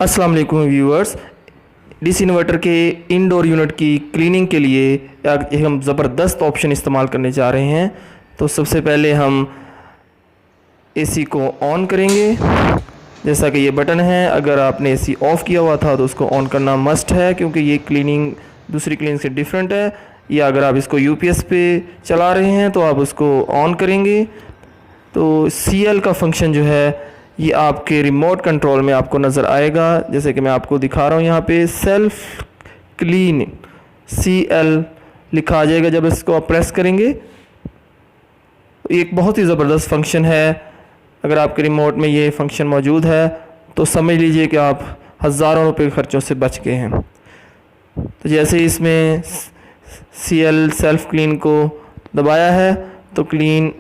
अस्सलाम वालेकुम viewers. DC inverter के इंडोर यूनिट की क्लीनिंग के लिए एक हम ज़बरदस्त ऑप्शन इस्तेमाल करने जा रहे हैं। तो सबसे पहले हम एसी को ऑन करेंगे। जैसा कि ये बटन है, अगर आपने एसी ऑफ़ किया हुआ था तो उसको ऑन करना मस्ट है, क्योंकि ये क्लीनिंग दूसरी क्लीनिंग से डिफरेंट है। या अगर आप इसको यूपीएस पे चला रहे हैं तो आप उसको ऑन करेंगे। तो सीएल का फंक्शन जो है ये आपके रिमोट कंट्रोल में आपको नज़र आएगा। जैसे कि मैं आपको दिखा रहा हूँ, यहाँ पे सेल्फ क्लीन CL लिखा आ जाएगा जब इसको आप प्रेस करेंगे। एक बहुत ही ज़बरदस्त फंक्शन है। अगर आपके रिमोट में ये फंक्शन मौजूद है तो समझ लीजिए कि आप हज़ारों रुपए के खर्चों से बच गए हैं। तो जैसे इसमें CL सेल्फ क्लीन को दबाया है तो क्लीन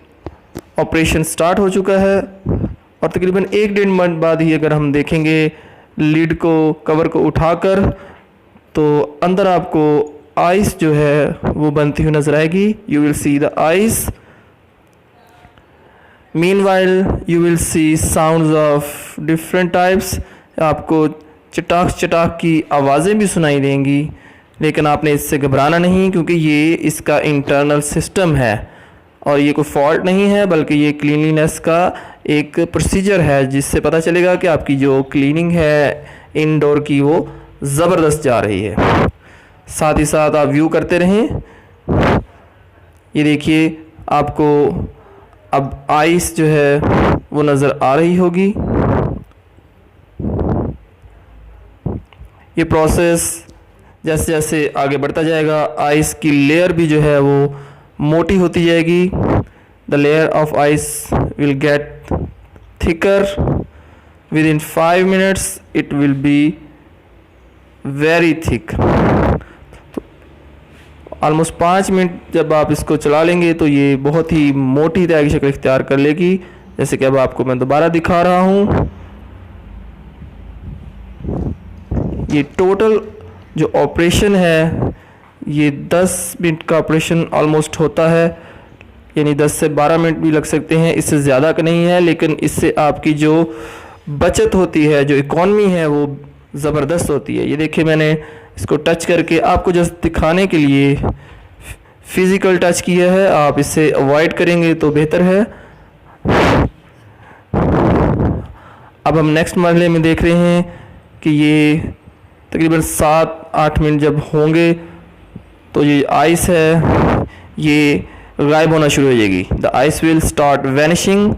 ऑपरेशन स्टार्ट हो चुका है। और तकरीबन 1-1.5 मिनट बाद ही अगर हम देखेंगे लिड को, कवर को उठाकर, तो अंदर आपको आइस जो है वो बनती हुई नज़र आएगी। You will see the ice. Meanwhile you will see sounds of different types. आपको चटाक चटाक की आवाज़ें भी सुनाई देंगी, लेकिन आपने इससे घबराना नहीं, क्योंकि ये इसका इंटरनल सिस्टम है और ये कोई फॉल्ट नहीं है, बल्कि ये क्लीनलीनेस का एक प्रोसीजर है जिससे पता चलेगा कि आपकी जो क्लीनिंग है इंडोर की वो ज़बरदस्त जा रही है। साथ ही साथ आप व्यू करते रहें। ये देखिए, आपको अब आइस जो है वो नज़र आ रही होगी। ये प्रोसेस जैसे जैसे आगे बढ़ता जाएगा, आइस की लेयर भी जो है वो मोटी होती जाएगी। The layer of ice will get thicker. With in 5 minutes it will be very thick. तो ऑलमोस्ट 5 मिनट जब आप इसको चला लेंगे तो ये बहुत ही मोटी तरह की शक्ल इख्तियार कर लेगी। जैसे कि अब आपको मैं दोबारा दिखा रहा हूँ। ये टोटल जो ऑपरेशन है ये 10 मिनट का ऑपरेशन ऑलमोस्ट होता है, यानी 10 से 12 मिनट भी लग सकते हैं, इससे ज़्यादा का नहीं है। लेकिन इससे आपकी जो बचत होती है, जो इकॉनमी है, वो ज़बरदस्त होती है। ये देखिए, मैंने इसको टच करके आपको जस्ट दिखाने के लिए फ़िज़िकल टच किया है। आप इससे अवॉइड करेंगे तो बेहतर है। अब हम नेक्स्ट मरहले में देख रहे हैं कि ये तकरीबन 7-8 मिनट जब होंगे तो ये आइस है ये गायब होना शुरू हो जाएगी। The ice will start vanishing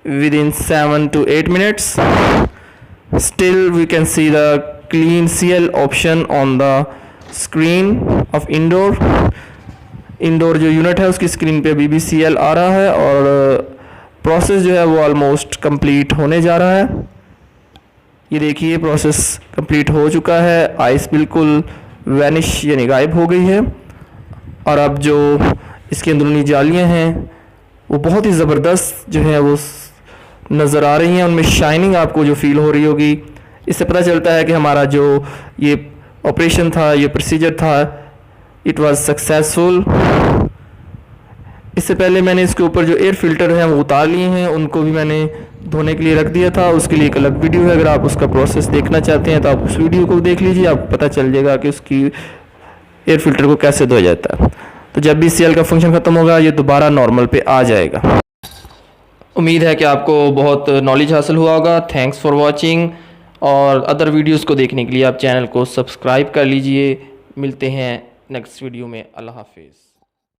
with in 7 to 8 minutes. Still we can see the clean CL option on the screen of indoor. Indoor जो यूनिट है उसकी स्क्रीन पे अभी भी CL आ रहा है और प्रोसेस जो है वो ऑलमोस्ट कंप्लीट होने जा रहा है। ये देखिए, प्रोसेस कंप्लीट हो चुका है। आइस बिल्कुल वैनिश यानी गायब हो गई है। और अब जो इसकी अंदरूनी जालियाँ हैं वो बहुत ही ज़बरदस्त जो है वो नज़र आ रही हैं। उनमें शाइनिंग आपको जो फील हो रही होगी। इससे पता चलता है कि हमारा जो ये ऑपरेशन था, ये प्रोसीजर था, इट वाज सक्सेसफुल। इससे पहले मैंने इसके ऊपर जो एयर फिल्टर हैं वो उतार लिए हैं, उनको भी मैंने धोने के लिए रख दिया था। उसके लिए एक अलग वीडियो है, अगर आप उसका प्रोसेस देखना चाहते हैं तो आप उस वीडियो को देख लीजिए, आपको पता चल जाएगा कि उसकी एयर फिल्टर को कैसे धोया जाता है। तो जब भी CL का फंक्शन ख़त्म होगा ये दोबारा नॉर्मल पे आ जाएगा। उम्मीद है कि आपको बहुत नॉलेज हासिल हुआ होगा। Thanks for watching. और अदर वीडियोज़ को देखने के लिए आप चैनल को सब्सक्राइब कर लीजिए। मिलते हैं नेक्स्ट वीडियो में। अल्लाह हाफिज़।